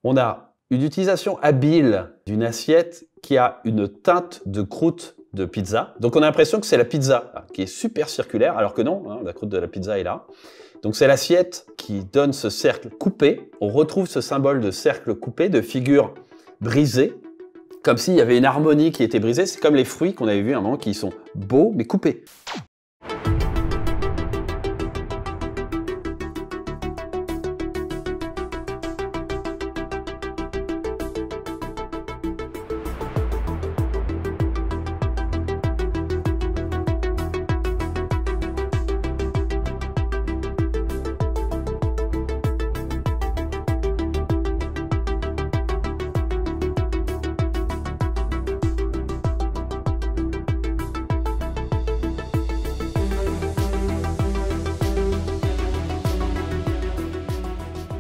On a une utilisation habile d'une assiette qui a une teinte de croûte de pizza. Donc on a l'impression que c'est la pizza qui est super circulaire, alors que non, hein, la croûte de la pizza est là. Donc c'est l'assiette qui donne ce cercle coupé. On retrouve ce symbole de cercle coupé, de figure brisée, comme s'il y avait une harmonie qui était brisée. C'est comme les fruits qu'on avait vus à un moment qui sont beaux mais coupés.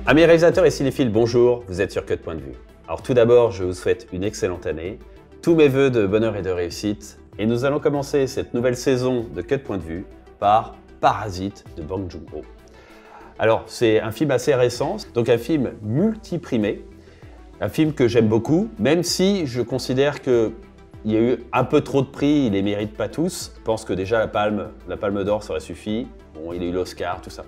Amis réalisateurs et cinéphiles, bonjour, vous êtes sur Cut Point de Vue. Alors tout d'abord, je vous souhaite une excellente année, tous mes vœux de bonheur et de réussite, et nous allons commencer cette nouvelle saison de Cut Point de Vue par Parasite de Bong Joon-ho. Alors c'est un film assez récent, donc un film multiprimé, un film que j'aime beaucoup, même si je considère qu'il y a eu un peu trop de prix, il les mérite pas tous. Je pense que déjà la Palme d'Or ça aurait suffi, bon, il a eu l'Oscar, tout ça.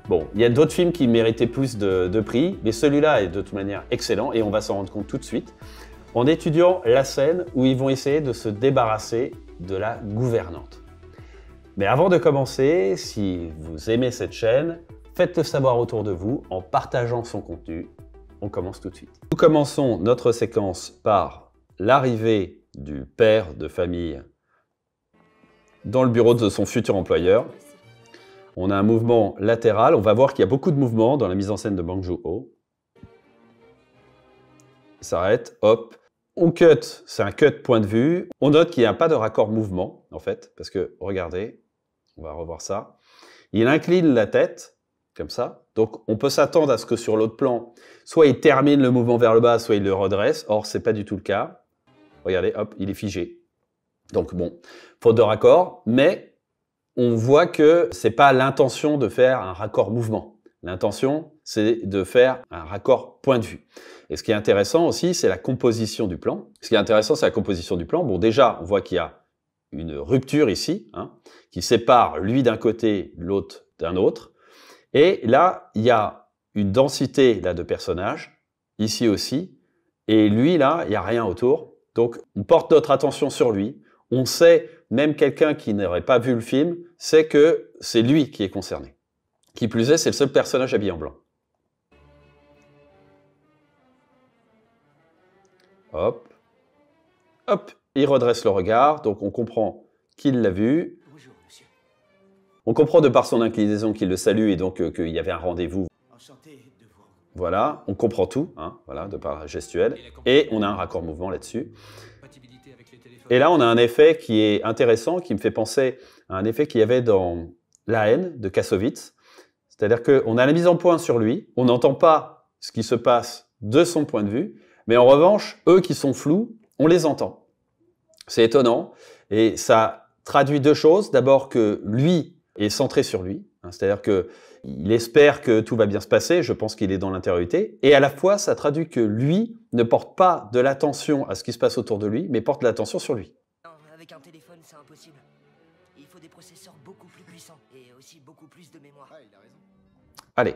Bon, il y a d'autres films qui méritaient plus de prix, mais celui-là est de toute manière excellent et on va s'en rendre compte tout de suite en étudiant la scène où ils vont essayer de se débarrasser de la gouvernante. Mais avant de commencer, si vous aimez cette chaîne, faites-le savoir autour de vous en partageant son contenu. On commence tout de suite. Nous commençons notre séquence par l'arrivée du père de famille dans le bureau de son futur employeur. On a un mouvement latéral, on va voir qu'il y a beaucoup de mouvements dans la mise en scène de Bong Joon-ho. Il s'arrête, hop. On cut, c'est un cut point de vue. On note qu'il n'y a pas de raccord mouvement, en fait, parce que, regardez, on va revoir ça. Il incline la tête, comme ça. Donc, on peut s'attendre à ce que sur l'autre plan, soit il termine le mouvement vers le bas, soit il le redresse. Or, ce n'est pas du tout le cas. Regardez, hop, il est figé. Donc, bon, faute de raccord, mais on voit que c'est pas l'intention de faire un raccord mouvement. L'intention, c'est de faire un raccord point de vue. Et ce qui est intéressant aussi, c'est la composition du plan. Ce qui est intéressant, c'est la composition du plan. Bon, déjà, on voit qu'il y a une rupture ici, hein, qui sépare lui d'un côté, l'autre d'un autre. Et là, il y a une densité là, de personnages, ici aussi. Et lui, là, il n'y a rien autour. Donc, on porte notre attention sur lui. On sait, même quelqu'un qui n'aurait pas vu le film, sait que c'est lui qui est concerné. Qui plus est, c'est le seul personnage habillé en blanc. Hop. Hop, il redresse le regard, donc on comprend qu'il l'a vu. Bonjour, monsieur. On comprend de par son inclinaison qu'il le salue et donc qu'il y avait un rendez-vous. Enchanté de vous. Voilà, on comprend tout, hein, voilà, de par la gestuelle. Et on a un raccord mouvement là-dessus. Et là, on a un effet qui est intéressant, qui me fait penser à un effet qu'il y avait dans La haine de Kassovitz. C'est-à-dire qu'on a la mise en point sur lui, on n'entend pas ce qui se passe de son point de vue, mais en revanche, eux qui sont flous, on les entend. C'est étonnant, et ça traduit deux choses. D'abord que lui est centré sur lui, hein, c'est-à-dire qu'il espère que tout va bien se passer, je pense qu'il est dans l'intériorité, et à la fois, ça traduit que lui ne porte pas de l'attention à ce qui se passe autour de lui, mais porte de l'attention sur lui. Non, avec un téléphone, c'est impossible. Il faut des processeurs beaucoup plus puissants et aussi beaucoup plus de mémoire. Ah, il a raison. Allez,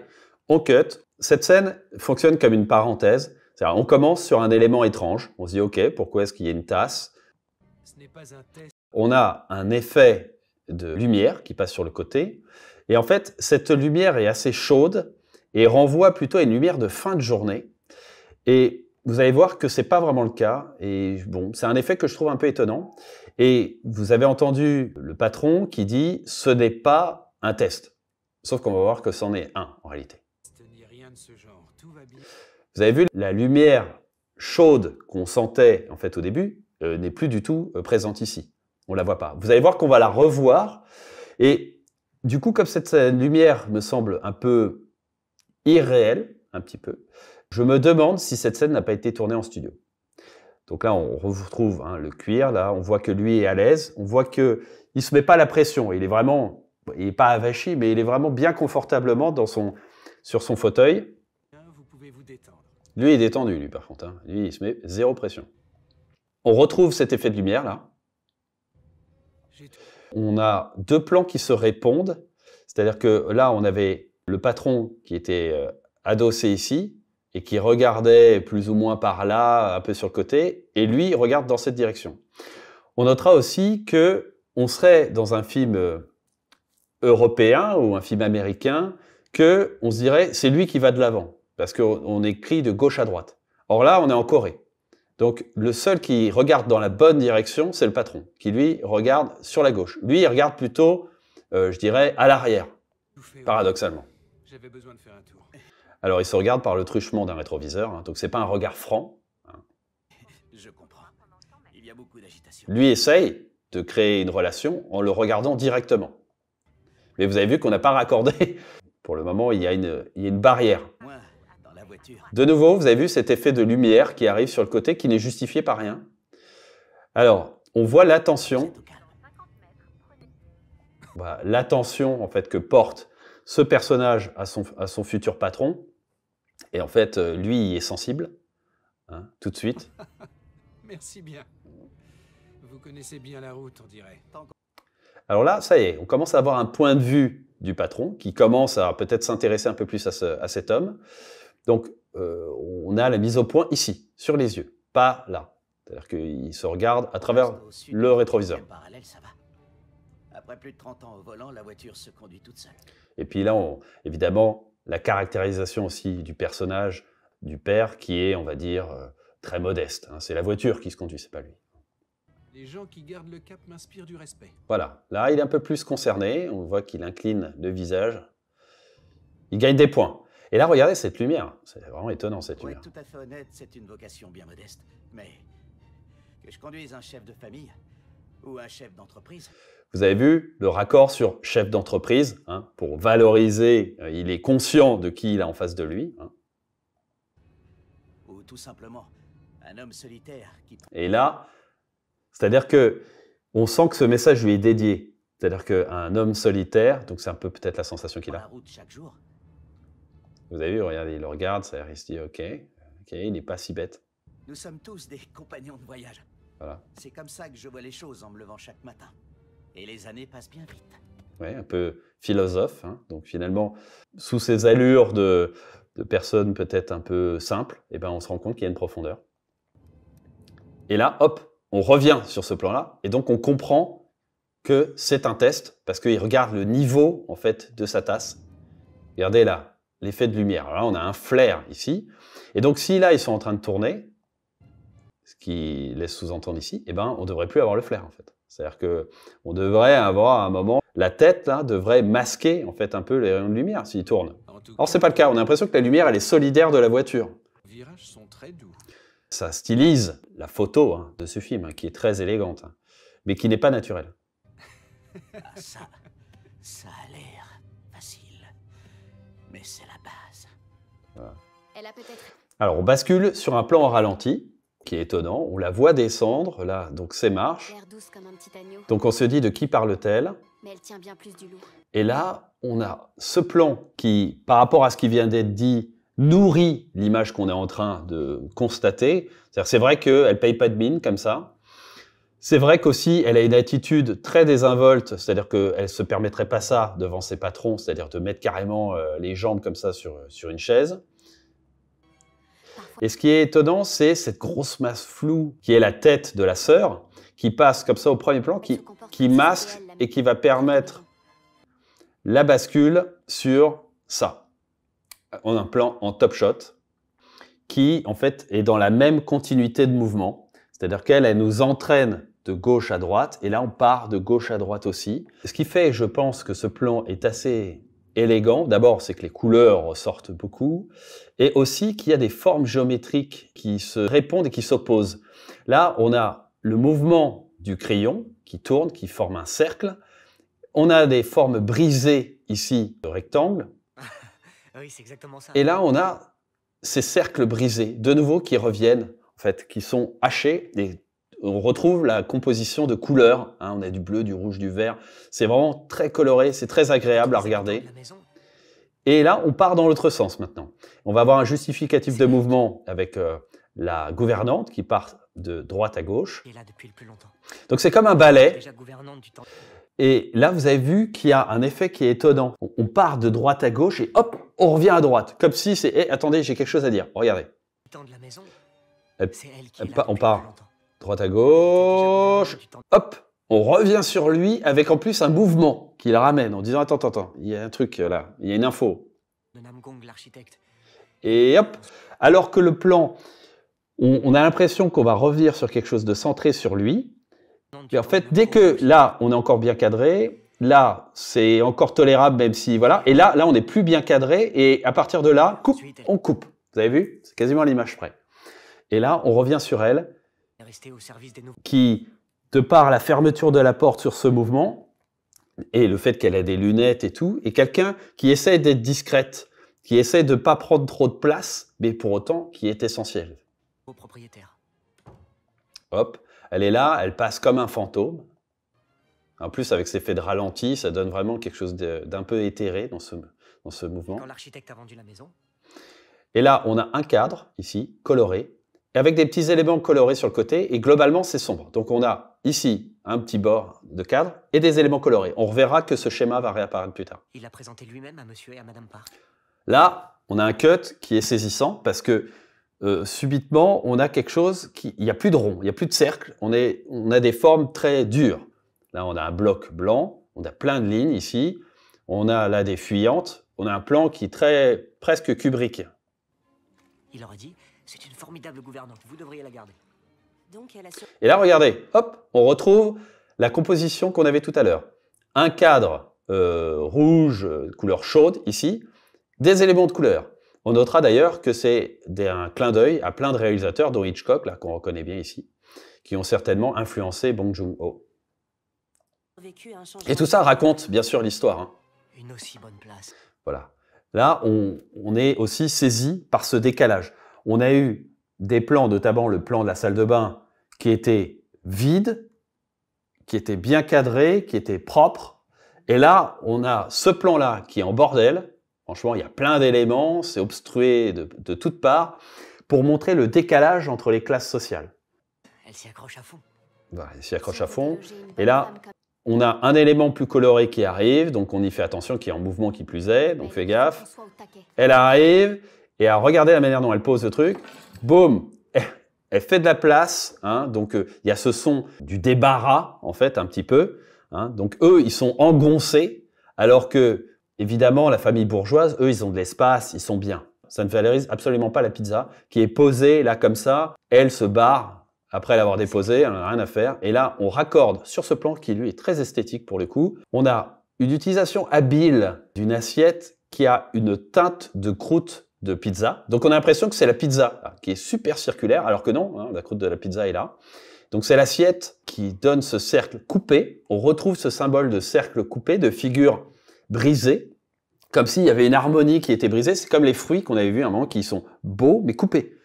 on cut. Cette scène fonctionne comme une parenthèse. C'est-à-dire, on commence sur un élément étrange. On se dit, OK, pourquoi est-ce qu'il y a une tasse? Ce n'est pas un test. On a un effet de lumière qui passe sur le côté. Et en fait, cette lumière est assez chaude et renvoie plutôt à une lumière de fin de journée. Et vous allez voir que ce n'est pas vraiment le cas. Et bon, c'est un effet que je trouve un peu étonnant. Et vous avez entendu le patron qui dit « ce n'est pas un test ». Sauf qu'on va voir que c'en est un en réalité. Rien de ce genre. Tout va bien. Vous avez vu, la lumière chaude qu'on sentait en fait au début n'est plus du tout présente ici. On la voit pas. Vous allez voir qu'on va la revoir. Et du coup, comme cette lumière me semble un peu irréelle, un petit peu, je me demande si cette scène n'a pas été tournée en studio. Donc là, on retrouve hein, le cuir. Là, on voit que lui est à l'aise. On voit qu'il ne se met pas la pression. Il est vraiment, il n'est pas avachi, mais il est vraiment bien confortablement sur son fauteuil. Vous pouvez vous détendre. Lui est détendu, lui, par contre. Hein. Lui, il se met zéro pression. On retrouve cet effet de lumière, là. On a deux plans qui se répondent. C'est-à-dire que là, on avait le patron qui était adossé ici et qui regardait plus ou moins par là, un peu sur le côté, et lui, il regarde dans cette direction. On notera aussi que on serait dans un film européen ou un film américain, que on se dirait c'est lui qui va de l'avant, parce qu'on écrit de gauche à droite. Or là, on est en Corée. Donc le seul qui regarde dans la bonne direction, c'est le patron, qui lui regarde sur la gauche. Lui, il regarde plutôt, je dirais, à l'arrière, paradoxalement. J'avais besoin de faire un tour. Alors il se regarde par le truchement d'un rétroviseur, hein, donc c'est pas un regard franc. Hein. Je comprends. Il y a beaucoup d'agitation. Lui essaye de créer une relation en le regardant directement. Mais vous avez vu qu'on n'a pas raccordé. Pour le moment, il y a une barrière. Moi, dans la voiture. De nouveau, vous avez vu cet effet de lumière qui arrive sur le côté, qui n'est justifié par rien. Alors, on voit l'attention. C'est au calme. Voilà, l'attention en fait que porte ce personnage à son futur patron. Et en fait, lui, il est sensible, hein, tout de suite. Merci bien. Vous connaissez bien la route, on dirait. Alors là, ça y est, on commence à avoir un point de vue du patron qui commence à peut-être s'intéresser un peu plus à cet homme. Donc, on a la mise au point ici, sur les yeux, pas là. C'est-à-dire qu'il se regarde à travers Au sud, le rétroviseur. en parallèle, ça va. Après plus de 30 ans au volant, la voiture se conduit toute seule. Et puis là, évidemment, la caractérisation aussi du personnage du père qui est, on va dire, très modeste. Hein. C'est la voiture qui se conduit, c'est pas lui. Les gens qui gardent le cap m'inspirent du respect. Voilà, là, il est un peu plus concerné. On voit qu'il incline le visage. Il gagne des points. Et là, regardez cette lumière. C'est vraiment étonnant, cette Pour lumière. être tout à fait honnête, c'est une vocation bien modeste. Mais que je conduise un chef de famille ou un chef d'entreprise, Vous avez vu le raccord sur chef d'entreprise, hein, pour valoriser, il est conscient de qui il a en face de lui. Hein. ou tout simplement un homme solitaire qui prend Et là, c'est-à-dire que on sent que ce message lui est dédié. C'est-à-dire qu'un homme solitaire, donc c'est un peu peut-être la sensation qu'il la a. route chaque jour. Vous avez vu, regardez, il le regarde, ça, il se dit ok, il n'est pas si bête. Nous sommes tous des compagnons de voyage. Voilà. C'est comme ça que je vois les choses en me levant chaque matin. Et les années passent bien vite. Ouais, un peu philosophe. Hein. Donc finalement, sous ces allures de personnes peut-être un peu simples, eh ben, on se rend compte qu'il y a une profondeur. Et là, hop, on revient sur ce plan-là, et donc on comprend que c'est un test, parce qu'il regarde le niveau en fait de sa tasse. Regardez là, l'effet de lumière. Alors là, on a un flair ici. Et donc si là, ils sont en train de tourner, ce qui laisse sous-entendre ici, eh ben, on ne devrait plus avoir le flair en fait. C'est-à-dire qu'on devrait avoir à un moment, la tête là devrait masquer en fait un peu les rayons de lumière s'ils tournent. En tout Or, c'est pas le cas. On a l'impression que la lumière, elle est solidaire de la voiture. les virages sont très doux. Ça stylise la photo hein, de ce film, hein, qui est très élégante, hein, mais qui n'est pas naturelle. Ah, ça a l'air facile. Mais c'est la base. Elle a peut-être... Alors, on bascule sur un plan au ralenti, qui est étonnant. On la voit descendre, là, donc c'est marche. l'air douce comme un petit agneau, Donc, on se dit de qui parle-t-elle? mais elle tient bien plus du lourd. Et là, on a ce plan qui, par rapport à ce qui vient d'être dit, nourrit l'image qu'on est en train de constater. C'est vrai qu'elle ne paye pas de mine comme ça. C'est vrai qu'aussi, elle a une attitude très désinvolte, c'est-à-dire qu'elle ne se permettrait pas ça devant ses patrons, c'est-à-dire de mettre carrément les jambes comme ça sur une chaise. Parfois, Et ce qui est étonnant, c'est cette grosse masse floue qui est la tête de la sœur, qui passe comme ça au premier plan, elle se comporte qui comme si masque c'était elle, la et qui va permettre la bascule sur ça. On a un plan en top shot qui, en fait, est dans la même continuité de mouvement. C'est-à-dire qu'elle nous entraîne de gauche à droite, et là, on part de gauche à droite aussi. Ce qui fait, je pense, que ce plan est assez élégant. D'abord, c'est que les couleurs ressortent beaucoup, et aussi qu'il y a des formes géométriques qui se répondent et qui s'opposent. Là, on a le mouvement du crayon qui tourne, qui forme un cercle. On a des formes brisées ici, de rectangles. Oui, c'est exactement ça. Et là, on a ces cercles brisés, de nouveau, qui reviennent, en fait, qui sont hachés. Et on retrouve la composition de couleurs. Hein, on a du bleu, du rouge, du vert. C'est vraiment très coloré, c'est très agréable à regarder. La maison. Et là, on part dans l'autre sens maintenant. On va avoir un justificatif de mouvement avec la gouvernante qui part de droite à gauche. Qui est là depuis le plus longtemps. Donc c'est comme un ballet. Déjà gouvernante du temps. Et là, vous avez vu qu'il y a un effet qui est étonnant. On part de droite à gauche et hop, on revient à droite. Comme si c'est... Eh, attendez, j'ai quelque chose à dire. Regardez. Du temps de la maison. Elle- C'est elle qui elle est pa- là on depuis part. le plus longtemps. Droite à Elle était déjà gauche. gouvernante du temps Hop, on revient sur lui avec en plus un mouvement qui le ramène en disant attends, il y a un truc là, il y a une info. de Namgong, l'architecte. Et hop, alors que le plan, on a l'impression qu'on va revenir sur quelque chose de centré sur lui. Et en fait, dès que là, on est encore bien cadré, là, c'est encore tolérable même si, voilà. Et là, on est plus bien cadré et à partir de là, on coupe. Vous avez vu? C'est quasiment à l'image près. Et là, on revient sur elle est restée au service des nouveaux. qui, de par la fermeture de la porte sur ce mouvement et le fait qu'elle ait des lunettes et tout, est quelqu'un qui essaie d'être discrète, qui essaie de ne pas prendre trop de place, mais pour autant qui est essentiel. propriétaires. Hop, elle est là, elle passe comme un fantôme. En plus, avec cet effet de ralenti, ça donne vraiment quelque chose d'un peu éthéré dans ce mouvement. Quand l'architecte a vendu la maison, Et là, on a un cadre, ici, coloré, avec des petits éléments colorés sur le côté, et globalement, c'est sombre. Donc on a ici un petit bord de cadre et des éléments colorés. On reverra que ce schéma va réapparaître plus tard. il a présenté lui-même à monsieur et à madame Park. Là, on a un cut qui est saisissant parce que subitement, on a quelque chose il n'y a plus de rond, il n'y a plus de cercle, on a des formes très dures. Là, on a un bloc blanc, on a plein de lignes ici, on a là des fuyantes, on a un plan qui est presque Kubrick. Il aurait dit, c'est une formidable gouvernante, vous devriez la garder. Donc elle a sur... Et là, regardez, hop, on retrouve la composition qu'on avait tout à l'heure. Un cadre rouge, couleur chaude, ici, des éléments de couleur. On notera d'ailleurs que c'est un clin d'œil à plein de réalisateurs, dont Hitchcock, là, qu'on reconnaît bien ici, qui ont certainement influencé Bong Joon-ho. vécu un changement. Et tout ça raconte, bien sûr, l'histoire. Hein. Une aussi bonne place. Voilà. Là, on est aussi saisi par ce décalage. On a eu des plans, notamment le plan de la salle de bain, qui était vide, qui était bien cadré, qui était propre. Et là, on a ce plan-là qui est en bordel. Franchement, il y a plein d'éléments, c'est obstrué de toutes parts, pour montrer le décalage entre les classes sociales. Elle s'y accroche à fond. Voilà, il s'y accroche à fond. Et là, on a un élément plus coloré qui arrive, donc on y fait attention, qui est en mouvement qui plus est, donc fais gaffe. Elle arrive, et à regarder la manière dont elle pose le truc, boum, elle fait de la place, hein, donc il y a ce son du débarras, en fait, un petit peu. Hein, donc eux, ils sont engoncés, alors que, évidemment, la famille bourgeoise, eux, ils ont de l'espace, ils sont bien. Ça ne valorise absolument pas la pizza, qui est posée là comme ça, elle se barre, après l'avoir déposé, elle n'en a rien à faire. Et là, on raccorde sur ce plan qui, lui, est très esthétique pour le coup. On a une utilisation habile d'une assiette qui a une teinte de croûte de pizza. Donc, on a l'impression que c'est la pizza qui est super circulaire, alors que non, hein, la croûte de la pizza est là. Donc, c'est l'assiette qui donne ce cercle coupé. On retrouve ce symbole de cercle coupé, de figure brisée, comme s'il y avait une harmonie qui était brisée. C'est comme les fruits qu'on avait vus à un moment qui sont beaux, mais coupés.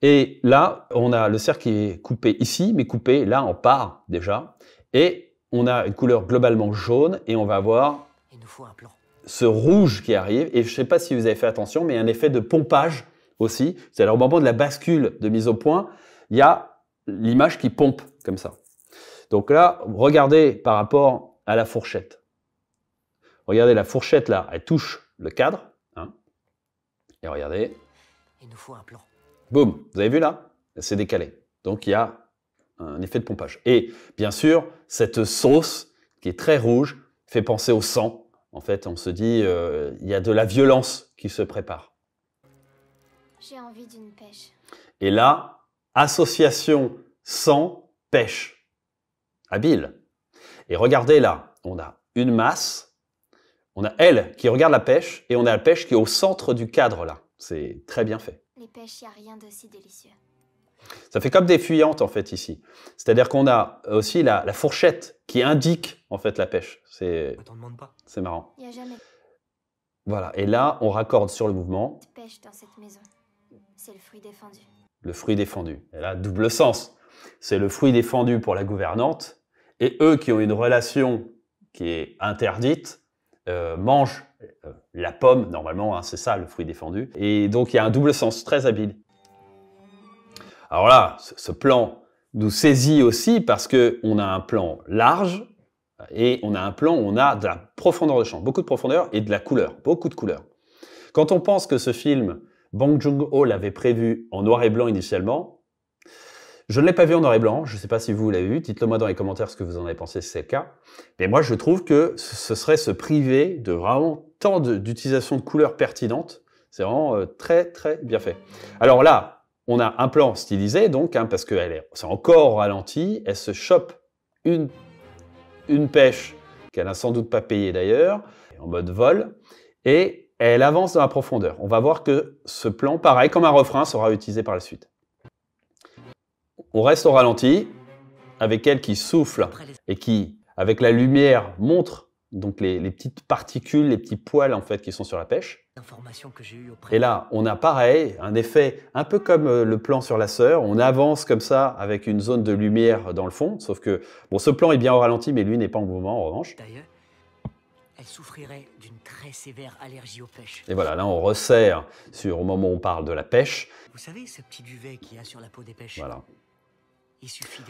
Et là, on a le cercle qui est coupé ici, mais coupé là en part déjà. Et on a une couleur globalement jaune et on va avoir Il nous faut un plan. ce rouge qui arrive. Et je ne sais pas si vous avez fait attention, mais il y a un effet de pompage aussi. C'est-à-dire au moment de la bascule de mise au point, il y a l'image qui pompe comme ça. Donc là, regardez par rapport à la fourchette. Regardez la fourchette là, elle touche le cadre. Hein, et regardez. Il nous faut un plan. Boum, vous avez vu là? C'est décalé. Donc il y a un effet de pompage. Et bien sûr, cette sauce qui est très rouge fait penser au sang. En fait, on se dit, il y a de la violence qui se prépare. J'ai envie d'une pêche. Et là, association sang-pêche. Habile. Et regardez là, on a une masse, on a elle qui regarde la pêche, et on a la pêche qui est au centre du cadre là. C'est très bien fait. Les pêches, il n'y a rien de si délicieux. Ça fait comme des fuyantes en fait ici. C'est-à-dire qu'on a aussi la fourchette qui indique en fait la pêche. C'est On t'en demande pas. marrant. Il n'y a jamais Voilà. Et là, on raccorde sur le mouvement de pêche dans cette maison. C'est le fruit défendu. le fruit défendu. Et là, double sens. C'est le fruit défendu pour la gouvernante et eux qui ont une relation qui est interdite mange la pomme, normalement, hein, c'est ça le fruit défendu. Et donc il y a un double sens très habile. Alors là, ce plan nous saisit aussi parce qu'on a un plan large et on a un plan où on a de la profondeur de champ, beaucoup de profondeur et de la couleur, beaucoup de couleurs. Quand on pense que ce film, Bong Joon-ho l'avait prévu en noir et blanc initialement, je ne l'ai pas vu en noir et blanc, je ne sais pas si vous l'avez vu, dites-le moi dans les commentaires ce que vous en avez pensé si c'est le cas. Mais moi je trouve que ce serait se priver de vraiment tant d'utilisation de couleurs pertinentes, c'est vraiment très très bien fait. Alors là, on a un plan stylisé donc, hein, parce que c'est encore au ralenti, elle se chope une pêche qu'elle n'a sans doute pas payée d'ailleurs, en mode vol, et elle avance dans la profondeur. On va voir que ce plan, pareil, comme un refrain, sera utilisé par la suite. On reste au ralenti, avec elle qui souffle et qui, avec la lumière, montre donc les petites particules, les petits poils en fait qui sont sur la pêche. Et là, on a pareil, un effet un peu comme le plan sur la sœur. On avance comme ça avec une zone de lumière dans le fond, sauf que bon, ce plan est bien au ralenti, mais lui n'est pas en mouvement en revanche. D'ailleurs, elle souffrirait d'une très sévère allergie aux pêches. Et voilà, là on resserre au moment où on parle de la pêche. Vous savez ce petit duvet qu'il y a sur la peau des pêches? Voilà. Il suffit de...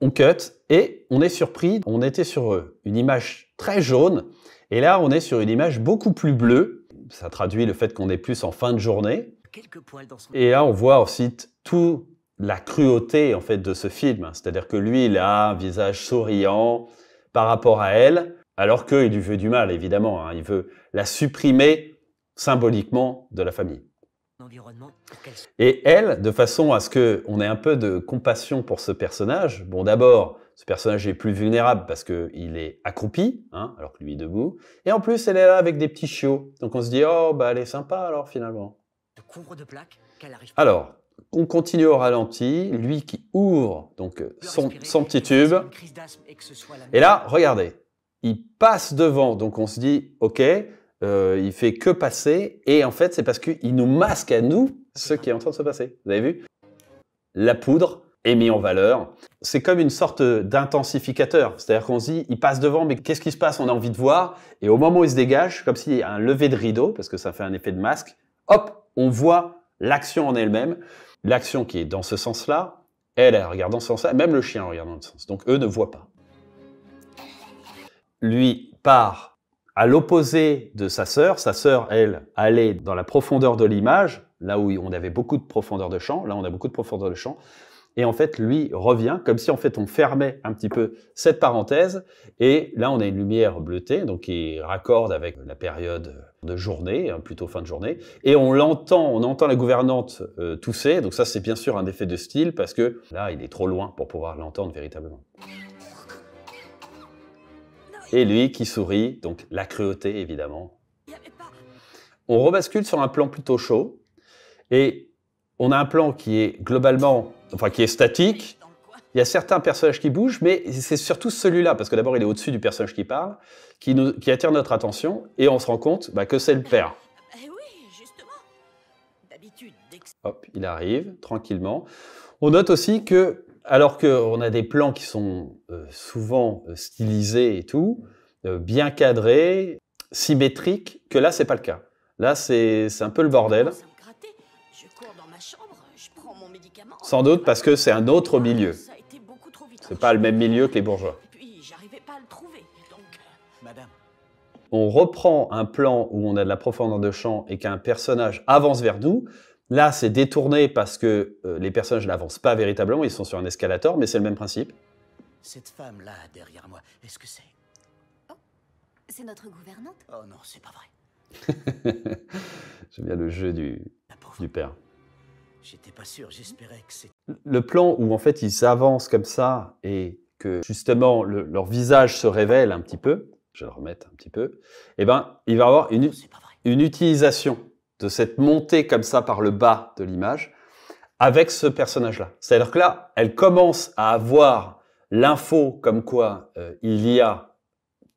On cut et on est surpris. On était sur une image très jaune et là on est sur une image beaucoup plus bleue. Ça traduit le fait qu'on est plus en fin de journée. quelques poils dans son... Et là on voit aussi toute la cruauté en fait de ce film. C'est-à-dire que lui il a un visage souriant par rapport à elle, alors qu'il lui veut du mal évidemment. Hein. Il veut la supprimer symboliquement de la famille. environnement pour qu'elle... Et elle, de façon à ce qu'on ait un peu de compassion pour ce personnage, bon d'abord, ce personnage est plus vulnérable parce qu'il est accroupi, hein, alors que lui est debout, et en plus elle est là avec des petits chiots, donc on se dit « Oh, bah elle est sympa alors finalement ». se couvre de plaques qu'elle arrive pas Alors, on continue au ralenti, lui qui ouvre donc son petit tube, une crise d'asthme et que ce soit la et là, regardez, il passe devant, donc on se dit « Ok ». Il fait que passer, et en fait, c'est parce qu'il nous masque à nous ce qui est en train de se passer. Vous avez vu? La poudre est mise en valeur. C'est comme une sorte d'intensificateur. C'est-à-dire qu'on se dit, il passe devant, mais qu'est-ce qui se passe? On a envie de voir. Et au moment où il se dégage, comme s'il y a un lever de rideau, parce que ça fait un effet de masque, hop, on voit l'action en elle-même. L'action qui est dans ce sens-là, elle regarde dans ce sens-là, même le chien regarde dans ce sens. Donc eux ne voient pas. Lui part à l'opposé de sa sœur, elle, allait dans la profondeur de l'image, là où on avait beaucoup de profondeur de champ, là on a beaucoup de profondeur de champ, et en fait lui revient, comme si en fait on fermait un petit peu cette parenthèse, et là on a une lumière bleutée, donc qui raccorde avec la période de journée, plutôt fin de journée, et on entend la gouvernante tousser, donc ça c'est bien sûr un effet de style, parce que là il est trop loin pour pouvoir l'entendre véritablement. Et lui qui sourit, donc la cruauté évidemment. On rebascule sur un plan plutôt chaud, et on a un plan qui est globalement, enfin qui est statique. Il y a certains personnages qui bougent, mais c'est surtout celui-là, parce que d'abord il est au-dessus du personnage qui parle, qui attire notre attention, et on se rend compte que c'est le père. Eh oui, justement. D'habitude, dès que... Hop, il arrive tranquillement. On note aussi que, alors qu'on a des plans qui sont souvent stylisés et tout, bien cadrés, symétriques, que là, c'est pas le cas. Là, c'est un peu le bordel. Ça me grattait. Je cours dans ma chambre, je prends mon médicament. Sans doute parce que c'est un autre milieu. Ça a été beaucoup trop vite. C'est pas le même milieu que les bourgeois. Et puis, j'arrivais pas à le trouver, donc... Madame. On reprend un plan où on a de la profondeur de champ et qu'un personnage avance vers nous. Là, c'est détourné parce que les personnages n'avancent pas véritablement, ils sont sur un escalator, mais c'est le même principe. Cette femme-là, derrière moi, est-ce que c'est... C'est notre gouvernante. Oh non, c'est pas vrai. J'aime bien le jeu du père. J'étais pas sûr, j'espérais que c'est... Le plan où en fait ils avancent comme ça et que justement leur visage se révèle un petit peu, je vais le remettre un petit peu, eh ben, il va y avoir une utilisation de cette montée comme ça par le bas de l'image avec ce personnage-là. C'est-à-dire que là, elle commence à avoir l'info comme quoi il y a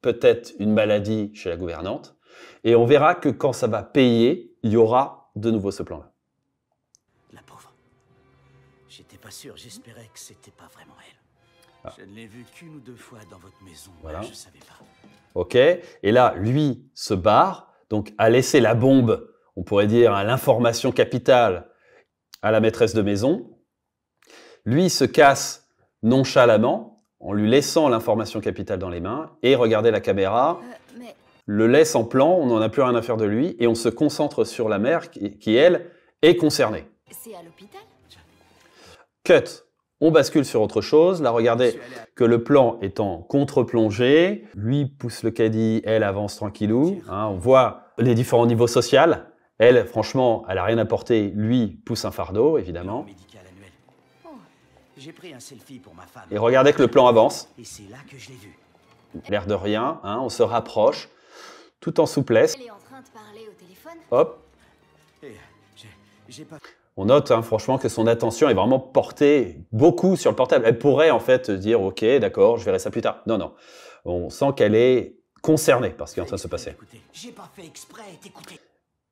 peut-être une maladie chez la gouvernante, et on verra que quand ça va payer, il y aura de nouveau ce plan-là. La pauvre. J'étais pas sûr, j'espérais que c'était pas vraiment elle. Je ne l'ai vu qu'une ou deux fois dans votre maison. Voilà. Je savais pas. Ok. Et là, lui se barre, donc a laissé la bombe, on pourrait dire, à l'information capitale à la maîtresse de maison. Lui se casse nonchalamment en lui laissant l'information capitale dans les mains et regardez la caméra, Mais le laisse en plan, on n'en a plus rien à faire de lui et on se concentre sur la mère qui elle, est concernée. c'est à l'hôpital? Cut. On bascule sur autre chose. Là, regardez que le plan est en contre-plongée. Lui pousse le caddie, elle avance tranquillou. Hein, on voit les différents niveaux sociaux. Elle, franchement, elle n'a rien apporté. Lui pousse un fardeau, évidemment. Médical annuel. J'ai pris un selfie pour ma femme. Et regardez que le plan avance. Et c'est là que je l'ai vu. L'air de rien, hein, on se rapproche, tout en souplesse. Elle est en train de parler au téléphone? Hop. Et j'ai pas... On note, hein, franchement, que son attention est vraiment portée beaucoup sur le portable. Elle pourrait, en fait, dire « Ok, d'accord, je verrai ça plus tard ». Non, non. On sent qu'elle est concernée par ce qui est en train de se passer. Écoutez, j'ai pas fait exprès d'écouter.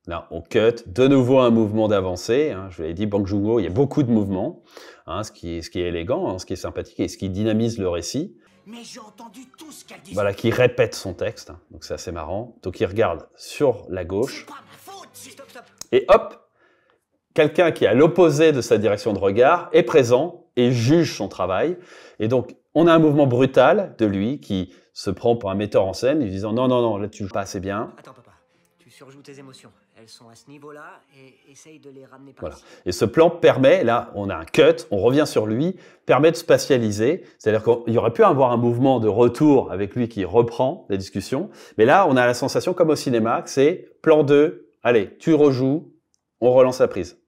Là, on cut. De nouveau, un mouvement d'avancée. Hein. Je vous l'ai dit, Bang Joon-ho, il y a beaucoup de mouvements, hein, ce qui est élégant, hein, ce qui est sympathique et ce qui dynamise le récit. Mais j'ai entendu tout ce qu'elle disait. Voilà, qui répète son texte. Hein. Donc, c'est assez marrant. Donc, il regarde sur la gauche. C'est pas ma faute. Stop, stop. Et hop, quelqu'un qui est à l'opposé de sa direction de regard est présent et juge son travail. Et donc, on a un mouvement brutal de lui qui se prend pour un metteur en scène, lui disant « Non, non, non, là, tu joues pas assez bien. Attends, papa. Tu surjoues tes émotions. Elles sont à ce niveau-là et essaye de les ramener » par Voilà. ici. Et ce plan permet, là, on a un cut, on revient sur lui, permet de spatialiser. C'est-à-dire qu'il y aurait pu avoir un mouvement de retour avec lui qui reprend la discussion. Mais là, on a la sensation, comme au cinéma, que c'est plan 2, allez, tu rejoues, on relance la prise.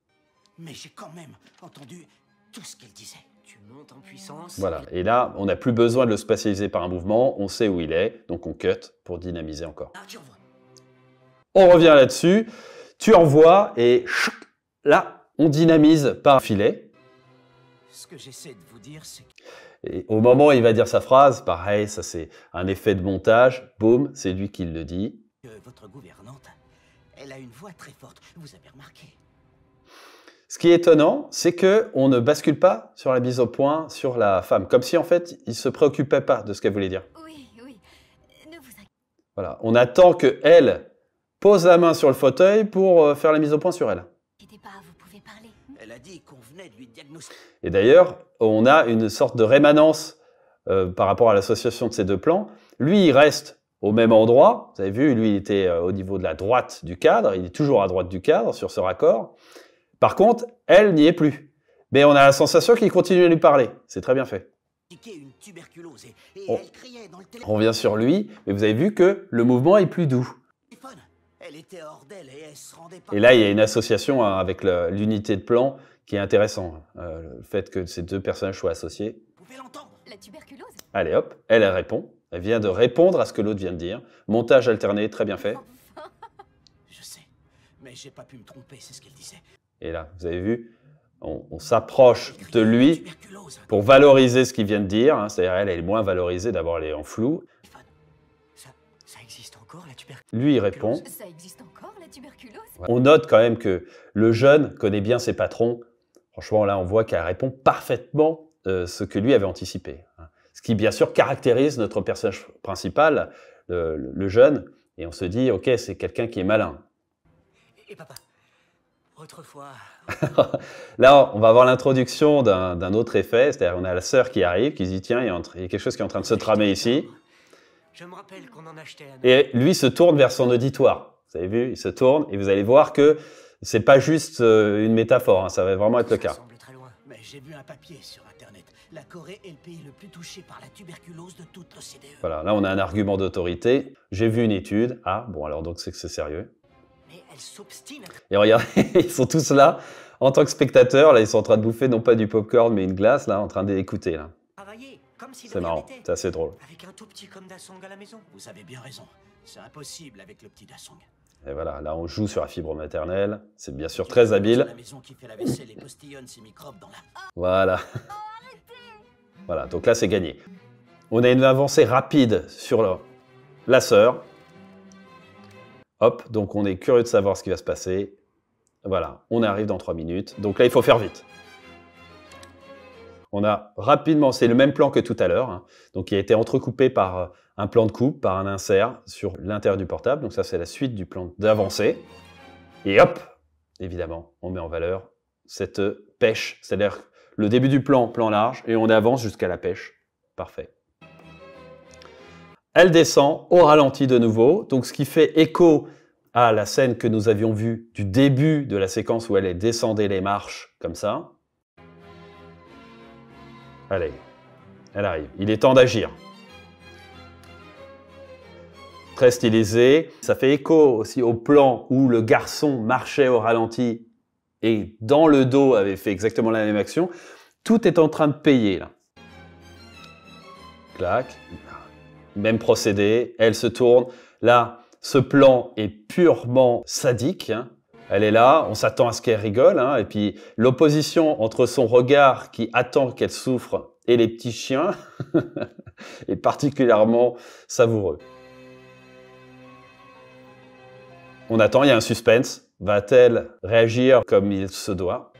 Mais j'ai quand même entendu tout ce qu'elle disait. Tu montes en puissance. Voilà. Et là, on n'a plus besoin de le spatialiser par un mouvement, on sait où il est, donc on cut pour dynamiser encore. Ah, tu revois. On revient là-dessus, tu envoies et chouc, là, on dynamise par un filet. Ce que j'essaie de vous dire, c'est Et au moment où il va dire sa phrase, pareil, ça c'est un effet de montage, boum, c'est lui qui le dit. que votre gouvernante, elle a une voix très forte. Vous avez remarqué? Ce qui est étonnant, c'est que on ne bascule pas sur la mise au point sur la femme, comme si en fait, il se préoccupait pas de ce qu'elle voulait dire. Oui, oui. Ne vous inquiétez Voilà, on attend que elle pose la main sur le fauteuil pour faire la mise au point sur elle. pas, vous pouvez parler. Elle a dit qu'on venait de lui diagnostiquer. Et d'ailleurs, on a une sorte de rémanence par rapport à l'association de ces deux plans. Lui, il reste au même endroit. Vous avez vu, lui, il était au niveau de la droite du cadre. Il est toujours à droite du cadre sur ce raccord. Par contre, elle n'y est plus. Mais on a la sensation qu'il continue à lui parler. C'est très bien fait. Une tuberculose et Oh. elle criait dans le On revient sur lui, mais vous avez vu que le mouvement est plus doux. téléphone. Elle était hors d'elle et elle se rendait pas. Et là, il y a une association hein, avec l'unité de plan qui est intéressante. Le fait que ces deux personnages soient associés. Vous pouvez l'entendre. La tuberculose? Allez hop, elle répond. Elle vient de répondre à ce que l'autre vient de dire. Montage alterné, très bien fait. Je sais, mais j'ai pas pu me tromper, c'est ce qu'elle disait. Et là, vous avez vu, on s'approche Elle de criait lui tuberculose. pour valoriser ce qu'il vient de dire. Hein. C'est-à-dire, elle est moins valorisée. D'abord, elle est en flou. Ça existe encore, la tuberculose? Lui, il répond. Ça existe encore, la tuberculose? On note quand même que le jeune connaît bien ses patrons. Franchement, là, on voit qu'elle répond parfaitement ce que lui avait anticipé. Hein. Ce qui, bien sûr, caractérise notre personnage principal, le jeune. Et on se dit, OK, c'est quelqu'un qui est malin. Et papa, autrefois... Là, on va avoir l'introduction d'un autre effet. C'est-à-dire, on a la sœur qui arrive, qui se dit, tiens, il y a quelque chose qui est en train de se tramer ici. Je me rappelle qu'on en achetait à Noël. Et lui se tourne vers son auditoire. Vous avez vu, il se tourne et vous allez voir que c'est pas juste une métaphore, hein, ça va vraiment être le Ça cas. semble très loin. Mais j'ai vu un papier sur Internet. La Corée est le pays le plus touché par la tuberculose de toute l'OCDE. Voilà, là on a un argument d'autorité. J'ai vu une étude. Ah, bon alors donc c'est que c'est sérieux. Mais elle s'obstine à Et regardez, ils sont tous là en tant que spectateurs. Là, ils sont en train de bouffer non pas du popcorn mais une glace là, en train d'écouter là. travailler, comme si de C'est rien marrant, n'était. c'est assez drôle. Avec un tout petit comme Dasong à la maison. Vous avez bien raison. C'est impossible avec le petit Dasong. Et voilà, là on joue sur la fibre maternelle. C'est bien sûr très habile. La maison qui fait la vaisselle et postillonne ses microbes dans la... Voilà. Voilà, donc là c'est gagné. On a une avancée rapide sur la sœur. Hop, donc on est curieux de savoir ce qui va se passer. Voilà, on arrive dans 3 minutes. Donc là, il faut faire vite. On a rapidement, c'est le même plan que tout à l'heure, hein, donc qui a été entrecoupé par un plan de coupe, par un insert sur l'intérieur du portable. Donc ça, c'est la suite du plan d'avancée. Et hop, évidemment, on met en valeur cette pêche, c'est-à-dire le début du plan, plan large, et on avance jusqu'à la pêche. Parfait. Elle descend au ralenti de nouveau, donc ce qui fait écho à la scène que nous avions vue du début de la séquence où elle descendait les marches comme ça. Allez, elle arrive. Il est temps d'agir. Très stylisé. Ça fait écho aussi au plan où le garçon marchait au ralenti et dans le dos avait fait exactement la même action. Tout est en train de payer là. Clac. Même procédé. Elle se tourne. Là, ce plan est purement sadique. Hein. Elle est là, on s'attend à ce qu'elle rigole. Hein. Et puis l'opposition entre son regard qui attend qu'elle souffre et les petits chiens est particulièrement savoureux. On attend, il y a un suspense. Va-t-elle réagir comme il se doit?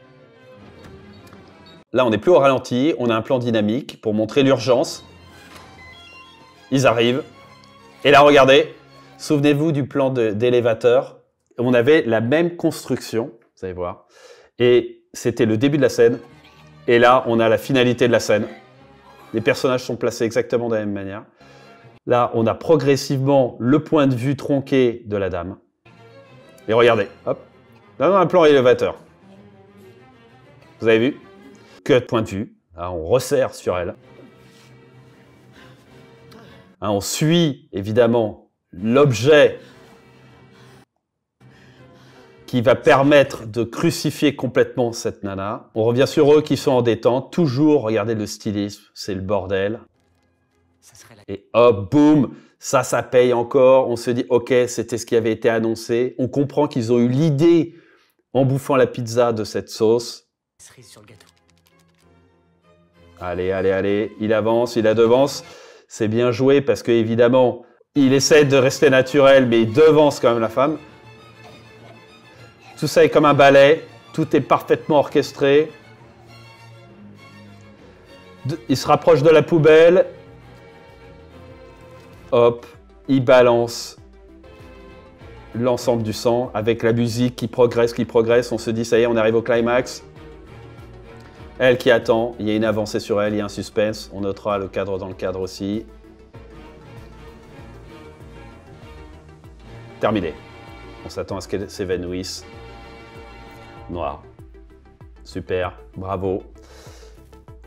Là, on n'est plus au ralenti, on a un plan dynamique pour montrer l'urgence. Ils arrivent. Et là, regardez, souvenez-vous du plan d'élévateur. On avait la même construction, vous allez voir. Et c'était le début de la scène. Et là, on a la finalité de la scène. Les personnages sont placés exactement de la même manière. Là, on a progressivement le point de vue tronqué de la dame. Et regardez, hop, là on a un plan élévateur. Vous avez vu? Cut point de vue, là on resserre sur elle. Hein, on suit évidemment l'objet qui va permettre de crucifier complètement cette nana. On revient sur eux qui sont en détente, toujours, regardez le stylisme, c'est le bordel. Et hop, boum, ça paye encore. On se dit, ok, c'était ce qui avait été annoncé. On comprend qu'ils ont eu l'idée, en bouffant la pizza, de cette sauce. Sur le gâteau. Allez, allez, allez, il avance, il devance. C'est bien joué parce que évidemment, il essaie de rester naturel, mais il devance quand même la femme. Tout ça est comme un ballet, tout est parfaitement orchestré. Il se rapproche de la poubelle. Hop, il balance l'ensemble du sang avec la musique qui progresse. On se dit, ça y est, on arrive au climax. Elle qui attend, il y a une avancée sur elle, il y a un suspense. On notera le cadre dans le cadre aussi. Terminé. On s'attend à ce qu'elle s'évanouisse. Noir. Super, bravo.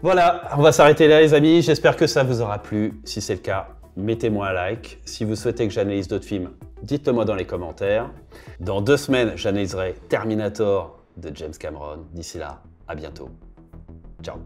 Voilà, on va s'arrêter là les amis. J'espère que ça vous aura plu. Si c'est le cas, mettez-moi un like. Si vous souhaitez que j'analyse d'autres films, dites-le moi dans les commentaires. Dans 2 semaines, j'analyserai Terminator de James Cameron. D'ici là, à bientôt. Ciao.